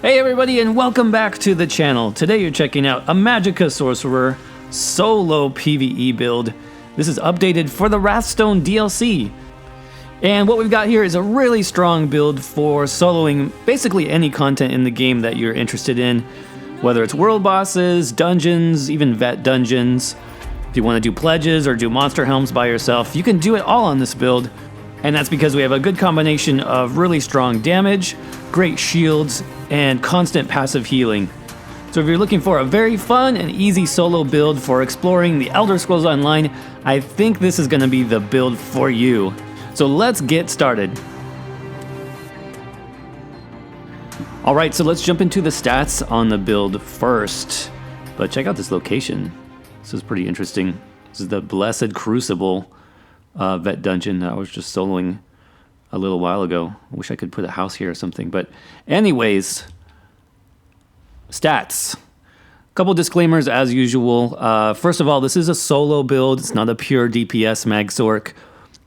Hey everybody, and welcome back to the channel. Today you're checking out a Magicka Sorcerer solo PVE build. This is updated for the Wrathstone DLC. And what we've got here is a really strong build for soloing basically any content in the game that you're interested in. Whether it's world bosses, dungeons, even vet dungeons. If you want to do pledges or do monster helms by yourself, you can do it all on this build. And that's because we have a good combination of really strong damage, great shields, and constant passive healing. So if you're looking for a very fun and easy solo build for exploring the Elder Scrolls Online, I think this is going to be the build for you. So let's get started. Alright, so let's jump into the stats on the build first. But check out this location. This is pretty interesting. This is the Blessed Crucible vet dungeon that I was just soloing a little while ago. I wish I could put a house here or something. But anyways, stats. Couple disclaimers as usual. First of all, this is a solo build. It's not a pure DPS mag Sorc.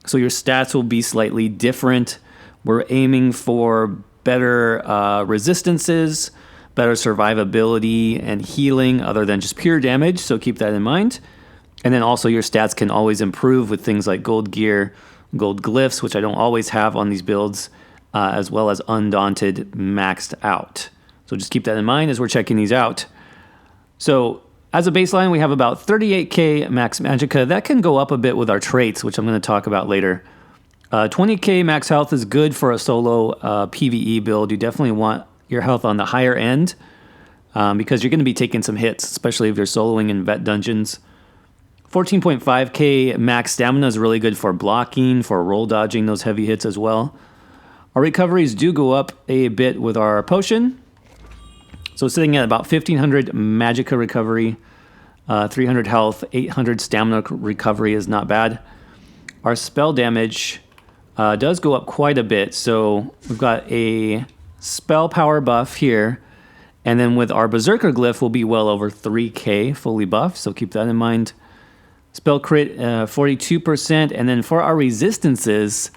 So your stats will be slightly different. We're aiming for better resistances, better survivability and healing other than just pure damage. So keep that in mind. And then also your stats can always improve with things like gold gear, gold glyphs, which I don't always have on these builds, as well as Undaunted maxed out. So just keep that in mind as we're checking these out. So as a baseline, we have about 38k max magicka. That can go up a bit with our traits, which I'm going to talk about later. 20k max health is good for a solo PvE build. You definitely want your health on the higher end because you're going to be taking some hits, especially if you're soloing in vet dungeons. 14.5k max stamina is really good for blocking, for roll dodging those heavy hits as well. Our recoveries do go up a bit with our potion. So sitting at about 1500 magicka recovery, 300 health, 800 stamina recovery is not bad. Our spell damage does go up quite a bit. So we've got a spell power buff here. And then with our Berserker glyph, we'll be well over 3k fully buffed. So keep that in mind. Spell crit, 42%, and then for our resistances,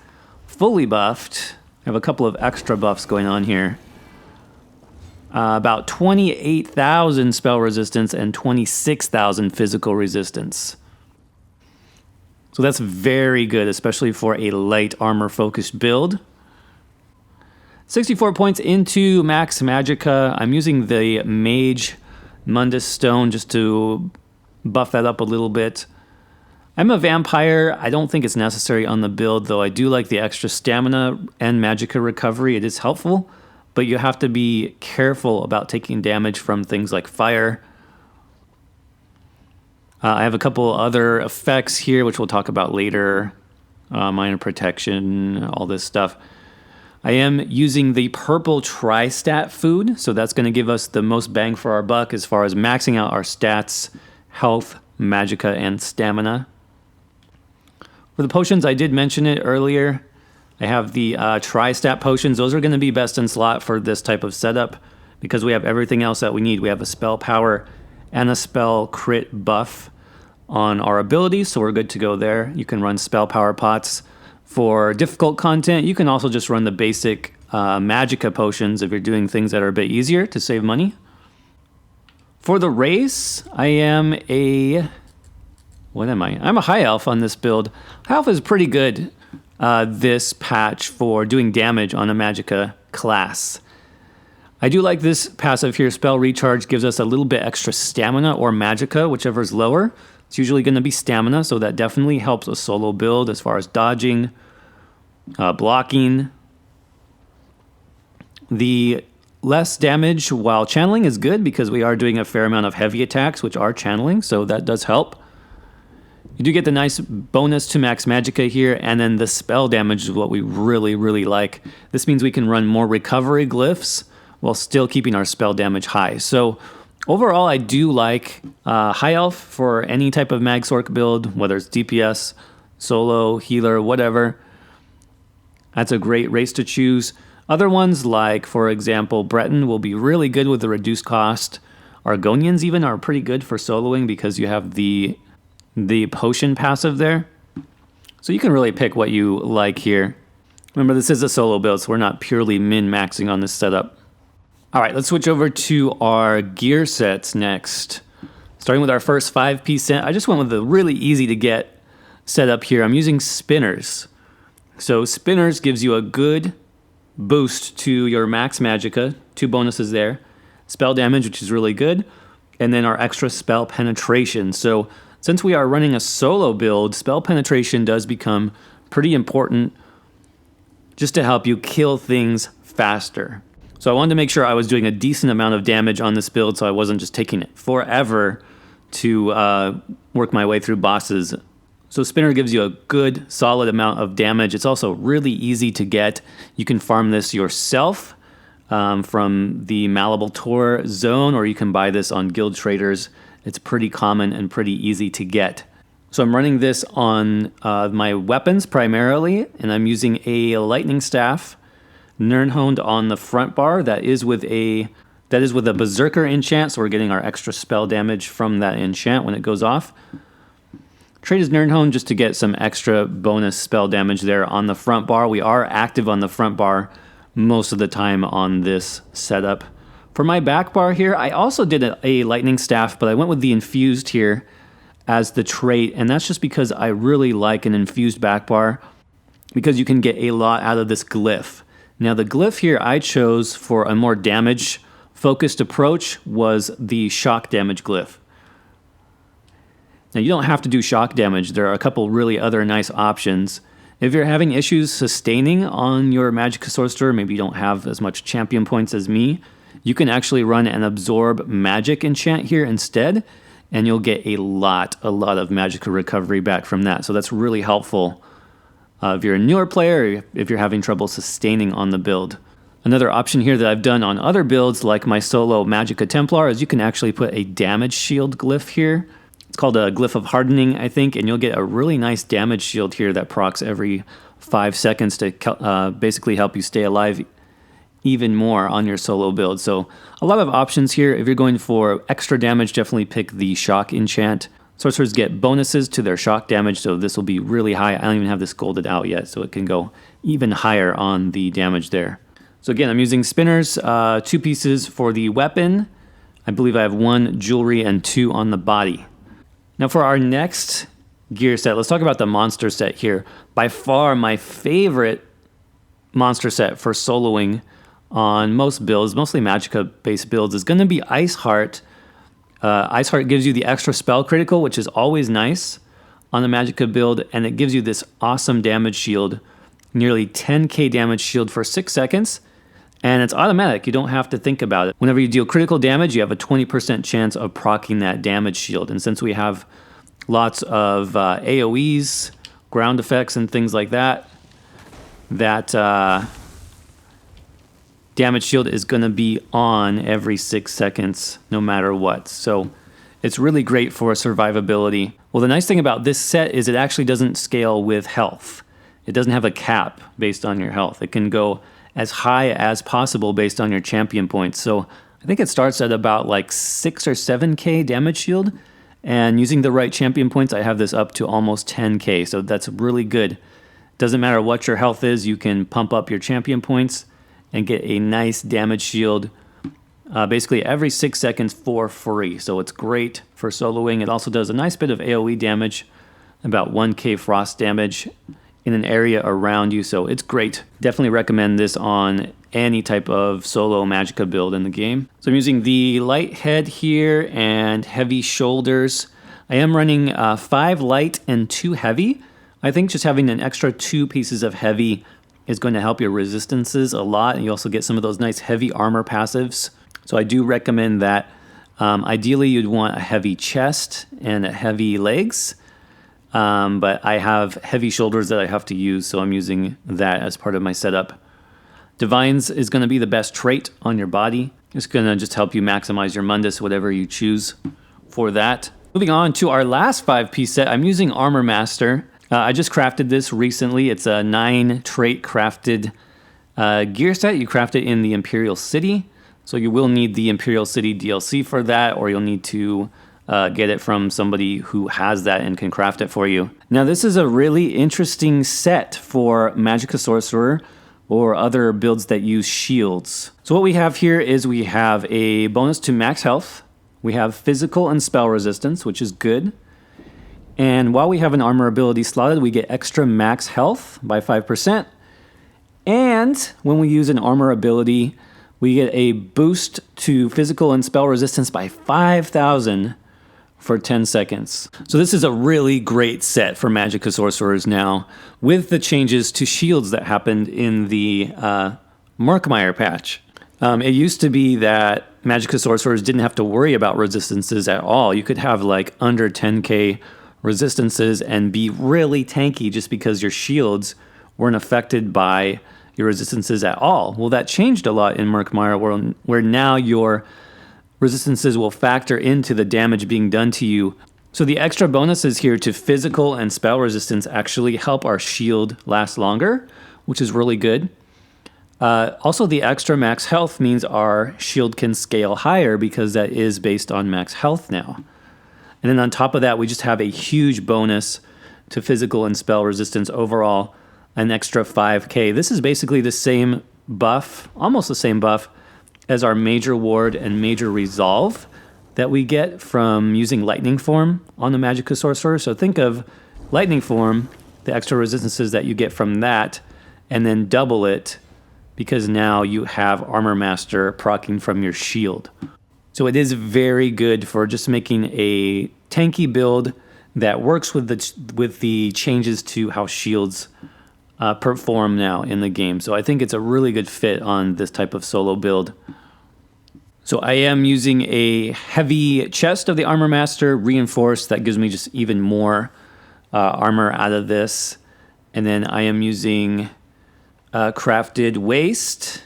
fully buffed. I have a couple of extra buffs going on here. About 28,000 spell resistance and 26,000 physical resistance. So that's very good, especially for a light armor-focused build. 64 points into max magicka. I'm using the Mage Mundus Stone just to buff that up a little bit. I'm a vampire. I don't think it's necessary on the build, though I do like the extra stamina and magicka recovery. It is helpful, but you have to be careful about taking damage from things like fire. I have a couple other effects here, which we'll talk about later. Minor protection, all this stuff. I am using the purple tri-stat food, so that's going to give us the most bang for our buck as far as maxing out our stats, health, magicka, and stamina. For the potions, I did mention it earlier. I have the tri-stat potions. Those are going to be best in slot for this type of setup because we have everything else that we need. We have a spell power and a spell crit buff on our abilities, so we're good to go there. You can run spell power pots for difficult content. You can also just run the basic magicka potions if you're doing things that are a bit easier to save money. For the race, I am a... What am I? I'm a high elf on this build. High elf is pretty good this patch for doing damage on a magicka class. I do like this passive here. Spell recharge gives us a little bit extra stamina or magicka, whichever is lower. It's usually going to be stamina, so that definitely helps a solo build as far as dodging, blocking. The less damage while channeling is good because we are doing a fair amount of heavy attacks, which are channeling, so that does help. You do get the nice bonus to max magicka here, and then the spell damage is what we really, really like. This means we can run more recovery glyphs while still keeping our spell damage high. So overall, I do like High Elf for any type of mag Sorc build, whether it's DPS, solo, healer, whatever. That's a great race to choose. Other ones like, for example, Breton will be really good with the reduced cost. Argonians even are pretty good for soloing because you have the potion passive there. So you can really pick what you like here. Remember, this is a solo build, so we're not purely min-maxing on this setup. All right, let's switch over to our gear sets next. Starting with our first 5-piece set, I just went with the really easy to get setup here. I'm using spinners. So spinners gives you a good boost to your max magicka, 2 bonuses there. Spell damage, which is really good, and then our extra spell penetration. So since we are running a solo build, spell penetration does become pretty important just to help you kill things faster. So I wanted to make sure I was doing a decent amount of damage on this build so I wasn't just taking it forever to work my way through bosses. So Spinner gives you a good, solid amount of damage. It's also really easy to get. You can farm this yourself from the Malleable Tor zone, or you can buy this on Guild Traders. It's pretty common and pretty easy to get. So I'm running this on my weapons primarily, and I'm using a Lightning Staff, Nirnhoned on the front bar. That is with a Berserker enchant, so we're getting our extra spell damage from that enchant when it goes off. Trade is Nirnhoned just to get some extra bonus spell damage there on the front bar. We are active on the front bar most of the time on this setup. For my back bar here, I also did a Lightning Staff, but I went with the Infused here as the trait, and that's just because I really like an Infused back bar because you can get a lot out of this glyph. Now the glyph here I chose for a more damage-focused approach was the shock damage glyph. Now you don't have to do shock damage. There are a couple really other nice options. If you're having issues sustaining on your Magicka Sorcerer, maybe you don't have as much champion points as me, you can actually run an Absorb Magic enchant here instead, and you'll get a lot of Magicka recovery back from that. So that's really helpful if you're a newer player, or if you're having trouble sustaining on the build. Another option here that I've done on other builds, like my solo Magicka Templar, is you can actually put a damage shield glyph here. It's called a Glyph of Hardening, I think, and you'll get a really nice damage shield here that procs every 5 seconds to basically help you stay alive even more on your solo build. So a lot of options here. If you're going for extra damage, definitely pick the Shock enchant. Sorcerers get bonuses to their shock damage, so this will be really high. I don't even have this golded out yet, so it can go even higher on the damage there. So again, I'm using spinners, 2 pieces for the weapon. I believe I have 1 jewelry and 2 on the body. Now for our next gear set, let's talk about the monster set here. By far my favorite monster set for soloing on most builds, mostly Magicka-based builds, is going to be Iceheart. Iceheart gives you the extra spell critical, which is always nice on the Magicka build, and it gives you this awesome damage shield, nearly 10k damage shield for 6 seconds, and it's automatic. You don't have to think about it. Whenever you deal critical damage, you have a 20% chance of proccing that damage shield, and since we have lots of AoEs, ground effects, and things like that, damage shield is going to be on every 6 seconds, no matter what. So it's really great for survivability. Well, the nice thing about this set is it actually doesn't scale with health. It doesn't have a cap based on your health. It can go as high as possible based on your champion points. So I think it starts at about like 6 or 7k damage shield. And using the right champion points, I have this up to almost 10k. So that's really good. Doesn't matter what your health is, you can pump up your champion points and get a nice damage shield basically every 6 seconds for free. So it's great for soloing. It also does a nice bit of AoE damage, about 1k frost damage in an area around you. So it's great. Definitely recommend this on any type of solo Magicka build in the game. So I'm using the light head here and heavy shoulders. I am running 5 light and 2 heavy. I think just having an extra 2 pieces of heavy is going to help your resistances a lot, and you also get some of those nice heavy armor passives. So I do recommend that. Ideally, you'd want a heavy chest and a heavy legs, but I have heavy shoulders that I have to use, so I'm using that as part of my setup. Divines is going to be the best trait on your body. It's going to just help you maximize your Mundus, whatever you choose for that. Moving on to our last 5-piece set, I'm using Armor Master. I just crafted this recently. It's a 9 trait crafted gear set. You craft it in the Imperial City. So you will need the Imperial City DLC for that, or you'll need to get it from somebody who has that and can craft it for you. Now this is a really interesting set for Magicka Sorcerer or other builds that use shields. So what we have here is we have a bonus to max health. We have physical and spell resistance, which is good. And while we have an armor ability slotted, we get extra max health by 5%. And when we use an armor ability, we get a boost to physical and spell resistance by 5,000 for 10 seconds. So this is a really great set for Magicka Sorcerers now, with the changes to shields that happened in the Murkmire patch. It used to be that Magicka Sorcerers didn't have to worry about resistances at all. You could have like under 10k resistances and be really tanky just because your shields weren't affected by your resistances at all. Well, that changed a lot in Murkmire, where now your resistances will factor into the damage being done to you. So the extra bonuses here to physical and spell resistance actually help our shield last longer, which is really good. Also, the extra max health means our shield can scale higher because that is based on max health now. And then on top of that, we just have a huge bonus to physical and spell resistance overall, an extra 5k. This is basically the same buff, almost the same buff, as our Major Ward and Major Resolve that we get from using Lightning Form on the Magicka Sorcerer. So think of Lightning Form, the extra resistances that you get from that, and then double it because now you have Armor Master proccing from your shield. So it is very good for just making a tanky build that works with the changes to how shields perform now in the game. So I think it's a really good fit on this type of solo build. So I am using a heavy chest of the Armor Master reinforced. That gives me just even more armor out of this. And then I am using crafted waist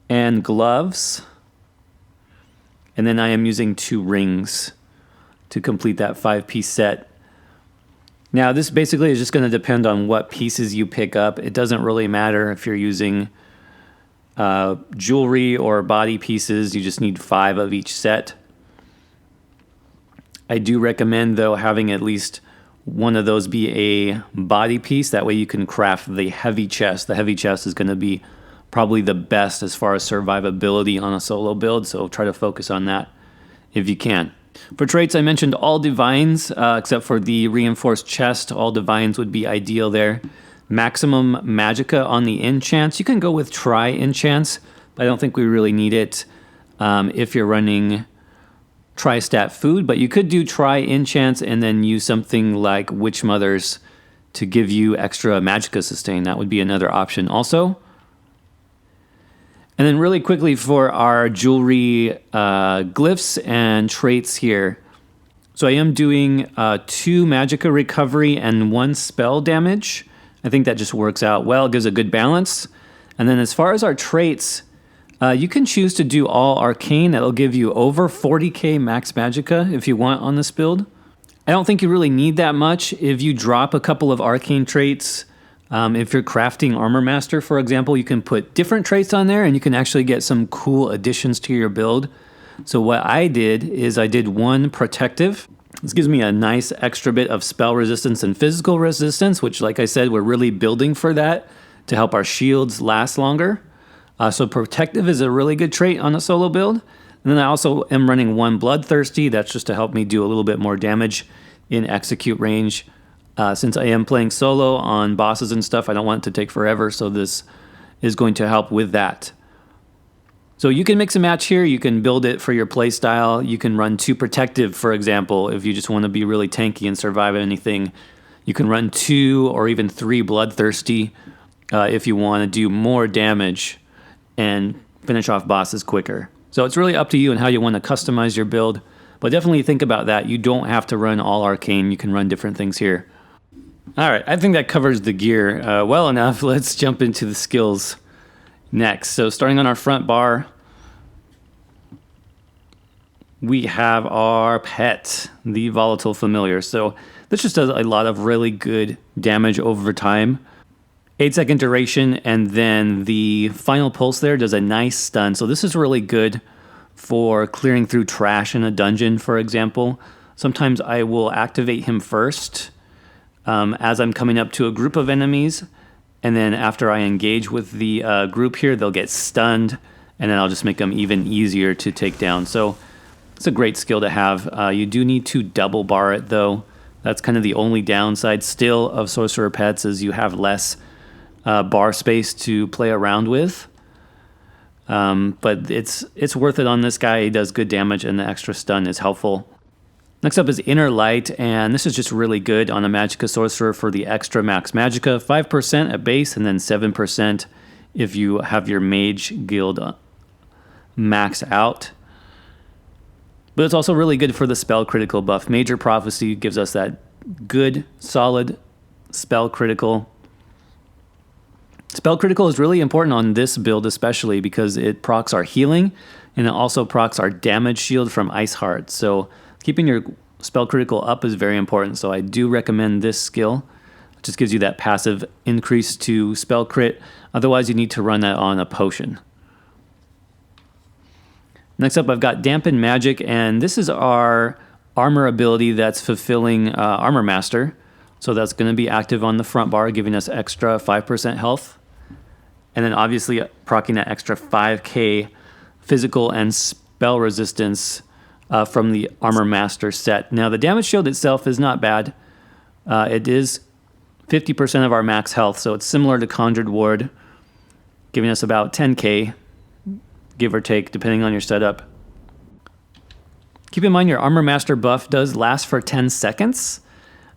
and gloves. And then I am using 2 rings to complete that 5-piece set. Now, this basically is just going to depend on what pieces you pick up. It doesn't really matter if you're using jewelry or body pieces. You just need 5 of each set. I do recommend, though, having at least one of those be a body piece. That way you can craft the heavy chest. The heavy chest is going to be probably the best as far as survivability on a solo build, so try to focus on that if you can. For traits, I mentioned all divines, except for the reinforced chest. All divines would be ideal there. Maximum magicka on the enchants. You can go with tri-enchants, but I don't think we really need it if you're running tri-stat food. But you could do tri-enchants and then use something like Witch Mothers to give you extra magicka sustain. That would be another option also. And then really quickly for our jewelry glyphs and traits here. So I am doing 2 magicka recovery and 1 spell damage. I think that just works out well, gives a good balance. And then as far as our traits, you can choose to do all arcane. That'll give you over 40k max magicka if you want on this build. I don't think you really need that much. If you drop a couple of arcane traits, if you're crafting Armor Master, for example, you can put different traits on there and you can actually get some cool additions to your build. So what I did is I did 1 protective. This gives me a nice extra bit of spell resistance and physical resistance, which, like I said, we're really building for that to help our shields last longer. So protective is a really good trait on a solo build. And then I also am running 1 bloodthirsty. That's just to help me do a little bit more damage in execute range. Since I am playing solo on bosses and stuff, I don't want it to take forever, so this is going to help with that. So you can mix and match here. You can build it for your playstyle. You can run 2 protective, for example, if you just want to be really tanky and survive anything. You can run 2 or even 3 bloodthirsty if you want to do more damage and finish off bosses quicker. So it's really up to you and how you want to customize your build. But definitely think about that. You don't have to run all arcane. You can run different things here. All right, I think that covers the gear well enough. Let's jump into the skills next. So starting on our front bar, we have our pet, the Volatile Familiar. So this just does a lot of really good damage over time. 8-second duration, and then the final pulse there does a nice stun. So this is really good for clearing through trash in a dungeon, for example. Sometimes I will activate him first as I'm coming up to a group of enemies, And then after I engage with the group here, they'll get stunned, and then I'll just make them even easier to take down. So it's a great skill to have. You do need to double bar it, though. That's kind of the only downside still of Sorcerer Pets, is you have less bar space to play around with. But it's worth it on this guy. He does good damage, and the extra stun is helpful. Next up is Inner Light, and this is just really good on a Magicka Sorcerer for the extra max Magicka. 5% at base, and then 7% if you have your Mage Guild max out. But it's also really good for the spell critical buff. Major Prophecy gives us that good, solid spell critical. Spell critical is really important on this build especially because it procs our healing, and it also procs our damage shield from Ice Heart. So keeping your spell critical up is very important, so I do recommend this skill. It just gives you that passive increase to spell crit. Otherwise, you need to run that on a potion. Next up, I've got Dampen Magic, and this is our armor ability that's fulfilling Armor Master. So that's going to be active on the front bar, giving us extra 5% health. And then obviously proccing that extra 5k physical and spell resistance from the Armor Master set. Now, the damage shield itself is not bad. It is 50% of our max health, so it's similar to Conjured Ward, giving us about 10k, give or take, depending on your setup. Keep in mind your Armor Master buff does last for 10 seconds,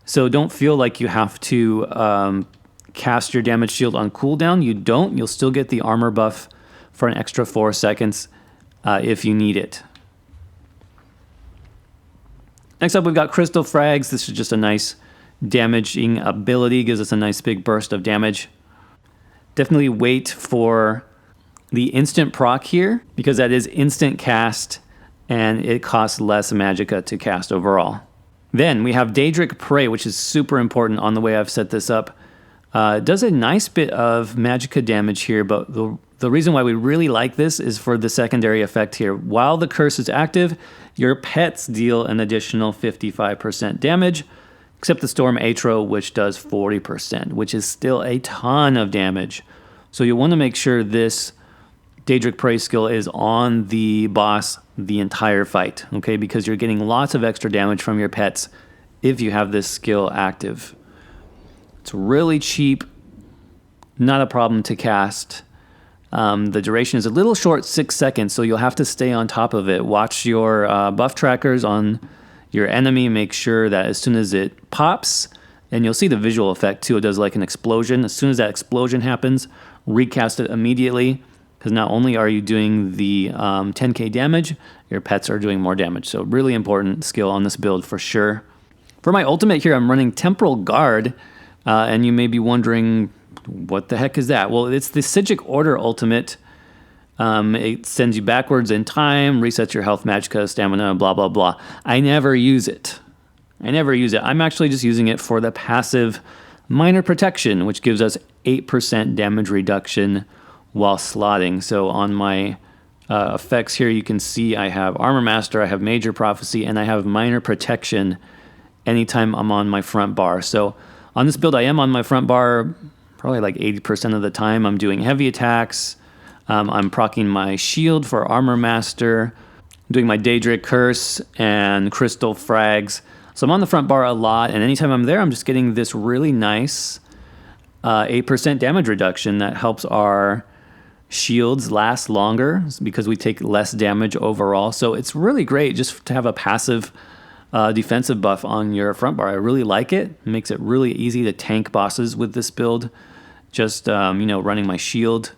so don't feel like you have to cast your damage shield on cooldown. You don't. You'll still get the armor buff for an extra 4 seconds if you need it. Next up, we've got Crystal Frags. This is just a nice damaging ability. Gives us a nice big burst of damage. Definitely wait for the instant proc here, because that is instant cast, and it costs less Magicka to cast overall. Then we have Daedric Prey, which is super important on the way I've set this up. It does a nice bit of Magicka damage here, but the reason why we really like this is for the secondary effect here. While the curse is active, your pets deal an additional 55% damage, except the Storm Atro, which does 40%, which is still a ton of damage. So you want to make sure this Daedric Prey skill is on the boss the entire fight, okay? Because you're getting lots of extra damage from your pets if you have this skill active. It's really cheap, not a problem to cast. The duration is a little short, 6 seconds, so you'll have to stay on top of it. Watch your buff trackers on your enemy. Make sure that as soon as it pops, and you'll see the visual effect too, it does like an explosion. As soon as that explosion happens, recast it immediately, because not only are you doing the 10k damage, your pets are doing more damage. So really important skill on this build for sure. For my ultimate here, I'm running Temporal Guard, and you may be wondering, what the heck is that? Well, it's the Psijic Order ultimate. It sends you backwards in time, resets your health, Magicka, stamina, blah, blah, blah. I never use it. I'm actually just using it for the passive Minor Protection, which gives us 8% damage reduction while slotting. So on my effects here, you can see I have Armor Master, I have Major Prophecy, and I have Minor Protection anytime I'm on my front bar. So on this build, I am on my front bar probably like 80% of the time. I'm doing heavy attacks. I'm proccing my shield for Armor Master, doing my Daedric Curse and Crystal Frags. So I'm on the front bar a lot, and anytime I'm there, I'm just getting this really nice 8% damage reduction that helps our shields last longer because we take less damage overall. So it's really great just to have a passive defensive buff on your front bar. I really like it. It makes it really easy to tank bosses with this build. Just running my shield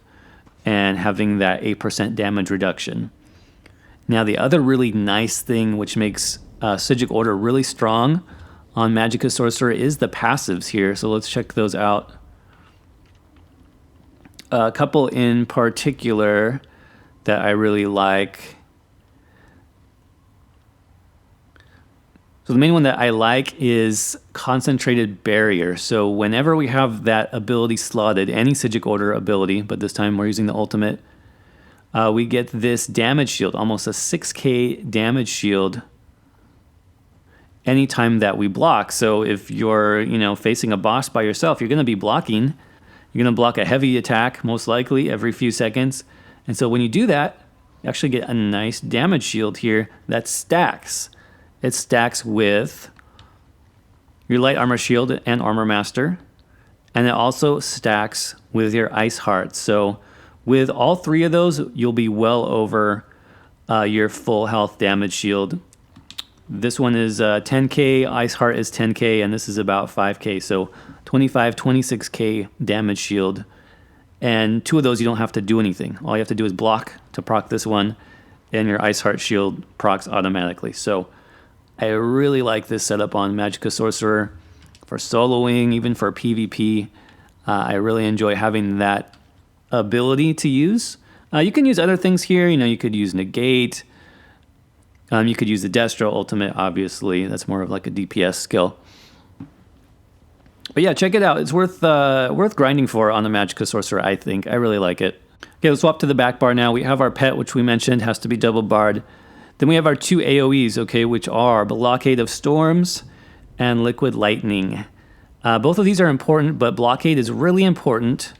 and having that 8% damage reduction. Now the other really nice thing which makes Psijic Order really strong on Magicka Sorcerer is the passives here. So let's check those out. A couple in particular that I really like. So the main one that I like is Concentrated Barrier. So whenever we have that ability slotted, any Psijic Order ability, but this time we're using the ultimate, we get this damage shield, almost a 6k damage shield anytime that we block. So if you're facing a boss by yourself, you're going to be blocking, You're going to block a heavy attack, most likely, every few seconds. And so when you do that, you actually get a nice damage shield here that stacks. It stacks with your light armor shield and armor master. And it also stacks with your ice heart. So with all three of those, you'll be well over your full health damage shield. This one is 10k, ice heart is 10k, and this is about 5k. So 25, 26k damage shield. And two of those, you don't have to do anything. All you have to do is block to proc this one, and your Ice Heart shield procs automatically. So I really like this setup on Magicka Sorcerer for soloing, even for PvP. I really enjoy having that ability to use. You can use other things here. You could use Negate. You could use the Destro Ultimate, obviously. That's more of like a DPS skill. But yeah, check it out. It's worth grinding for on the Magicka Sorcerer, I think. I really like it. Okay, let's swap to the back bar now. We have our pet, which we mentioned has to be double barred. Then we have our two AoEs, okay, which are Blockade of Storms and Liquid Lightning. Both of these are important, but Blockade is really important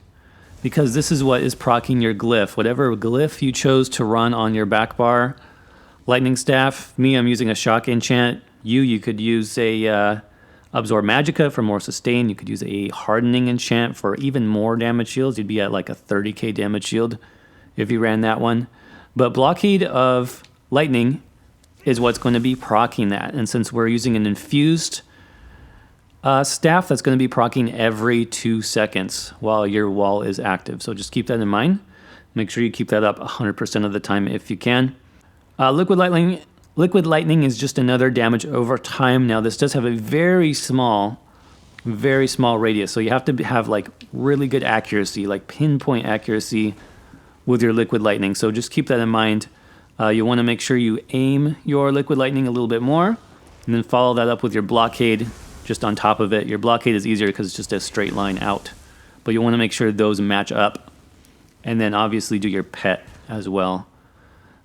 because this is what is proccing your glyph. Whatever glyph you chose to run on your back bar, Lightning Staff. Me, I'm using a Shock enchant. You could use a Absorb Magicka for more sustain. You could use a Hardening enchant for even more damage shields. You'd be at like a 30k damage shield if you ran that one. But Blockade of Lightning is what's going to be proccing that. And since we're using an infused staff, that's going to be proccing every 2 seconds while your wall is active. So just keep that in mind. Make sure you keep that up 100% of the time if you can. Liquid Lightning is just another damage over time. Now this does have a very small radius, so you have to have like really good accuracy, like pinpoint accuracy with your Liquid Lightning. So just keep that in mind. You want to make sure you aim your Liquid Lightning a little bit more, and then follow that up with your Blockade just on top of it. Your Blockade is easier because it's just a straight line out, but you want to make sure those match up, and then obviously do your pet as well.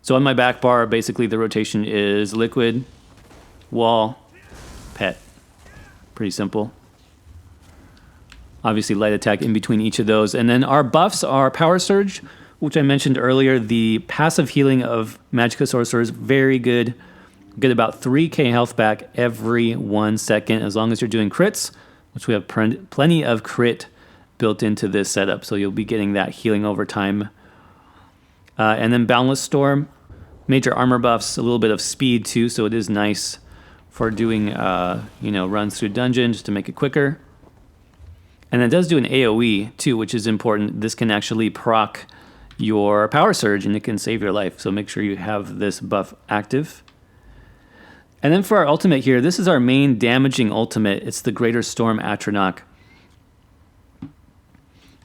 So on my back bar, basically the rotation is liquid, wall, pet. Pretty simple. Obviously light attack in between each of those. And then our buffs are Power Surge, which I mentioned earlier. The passive healing of Magicka Sorcerer is very good. Get about 3k health back every 1 second as long as you're doing crits, which we have plenty of crit built into this setup. So you'll be getting that healing over time. And then Boundless Storm. Major armor buffs, a little bit of speed too, so it is nice for doing runs through dungeon just to make it quicker. And it does do an AoE too, which is important. This can actually proc your Power Surge and it can save your life, so make sure you have this buff active. And then for our ultimate here, this is our main damaging ultimate. It's the Greater Storm Atronach.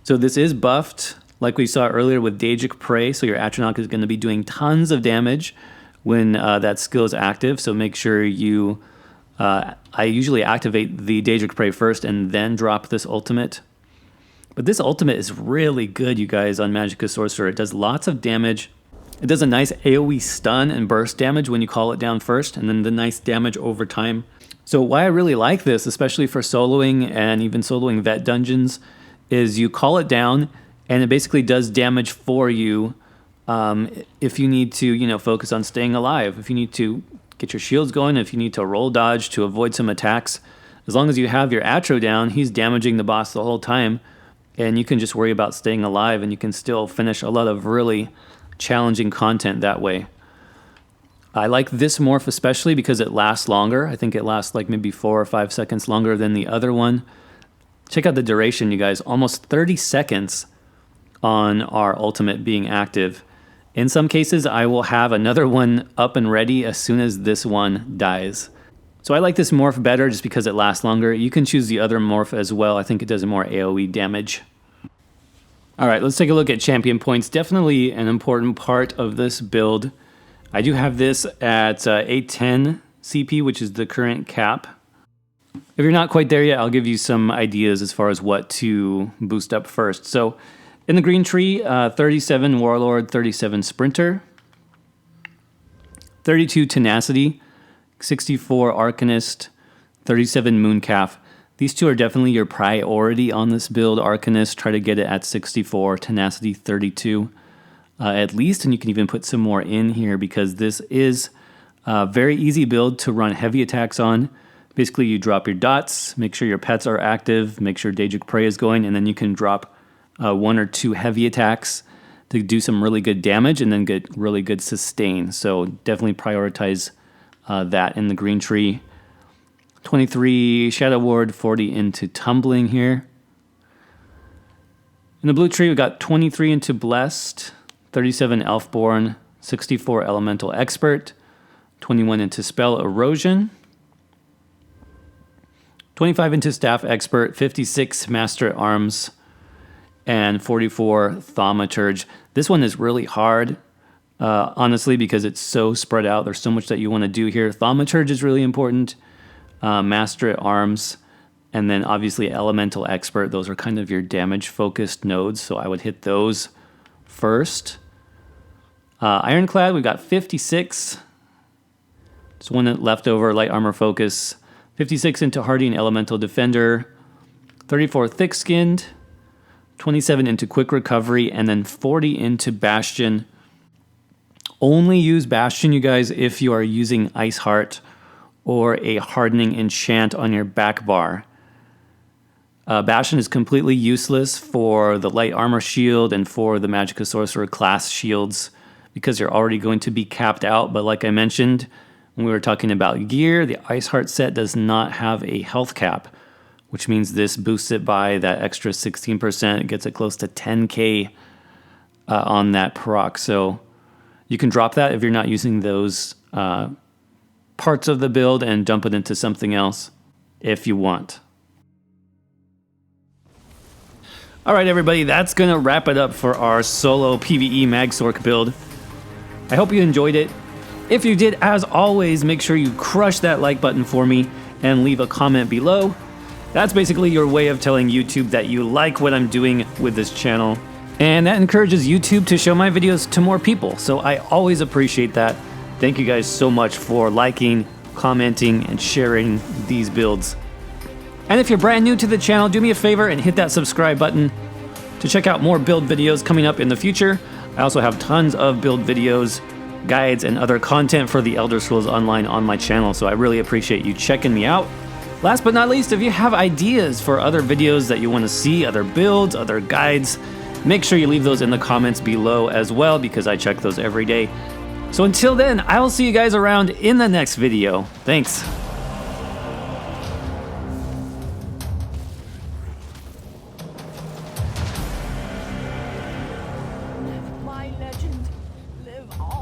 So this is buffed like we saw earlier with Daedric Prey, so your Atronach is going to be doing tons of damage when that skill is active, so make sure you... I usually activate the Daedric Prey first and then drop this ultimate. But this ultimate is really good, you guys, on Magicka Sorcerer. It does lots of damage. It does a nice AoE stun and burst damage when you call it down first, and then the nice damage over time. So why I really like this, especially for soloing and even soloing vet dungeons, is you call it down, and it basically does damage for you if you need to, focus on staying alive. If you need to get your shields going, if you need to roll dodge to avoid some attacks. As long as you have your Atro down, he's damaging the boss the whole time, and you can just worry about staying alive, and you can still finish a lot of really challenging content that way. I like this morph especially because it lasts longer. I think it lasts like maybe 4 or 5 seconds longer than the other one. Check out the duration, you guys. Almost 30 seconds on our ultimate being active. In some cases, I will have another one up and ready as soon as this one dies. So I like this morph better just because it lasts longer. You can choose the other morph as well. I think it does more AoE damage. All right, let's take a look at champion points. Definitely an important part of this build. I do have this at 810 CP, which is the current cap. If you're not quite there yet, I'll give you some ideas as far as what to boost up first. So in the green tree, 37 Warlord, 37 Sprinter, 32 Tenacity, 64 Arcanist, 37 Mooncalf. These two are definitely your priority on this build. Arcanist, try to get it at 64, Tenacity 32 at least, and you can even put some more in here because this is a very easy build to run heavy attacks on. Basically, you drop your dots, make sure your pets are active, make sure Daedric Prey is going, and then you can drop 1 or 2 heavy attacks to do some really good damage and then get really good sustain. So definitely prioritize that in the green tree. 23 Shadow Ward, 40 into Tumbling here. In the blue tree, we got 23 into Blessed, 37 Elfborn, 64 Elemental Expert, 21 into Spell Erosion, 25 into Staff Expert, 56 Master at Arms, and 44 Thaumaturge. This one is really hard, honestly, because it's so spread out. There's so much that you want to do here. Thaumaturge is really important. Master at Arms, and then obviously Elemental Expert. Those are kind of your damage-focused nodes, so I would hit those first. Ironclad, we've got 56. Just one left over, Light Armor Focus. 56 into Hardy and Elemental Defender. 34 Thick-Skinned. 27 into Quick Recovery, and then 40 into Bastion. Only use Bastion, you guys, if you are using Ice Heart or a Hardening Enchant on your back bar. Bastion is completely useless for the Light Armor Shield and for the Magicka Sorcerer class shields because you're already going to be capped out. But like I mentioned, when we were talking about gear, the Ice Heart set does not have a health cap, which means this boosts it by that extra 16%. It gets it close to 10k on that proc. So you can drop that if you're not using those parts of the build and dump it into something else if you want. All right, everybody, that's going to wrap it up for our solo PvE Mag Sorc build. I hope you enjoyed it. If you did, as always, make sure you crush that like button for me and leave a comment below. That's basically your way of telling YouTube that you like what I'm doing with this channel. And that encourages YouTube to show my videos to more people. So I always appreciate that. Thank you guys so much for liking, commenting, and sharing these builds. And if you're brand new to the channel, do me a favor and hit that subscribe button to check out more build videos coming up in the future. I also have tons of build videos, guides, and other content for the Elder Scrolls Online on my channel, so I really appreciate you checking me out. Last but not least, if you have ideas for other videos that you want to see, other builds, other guides, make sure you leave those in the comments below as well, because I check those every day. So until then, I will see you guys around in the next video. Thanks. My legend live on.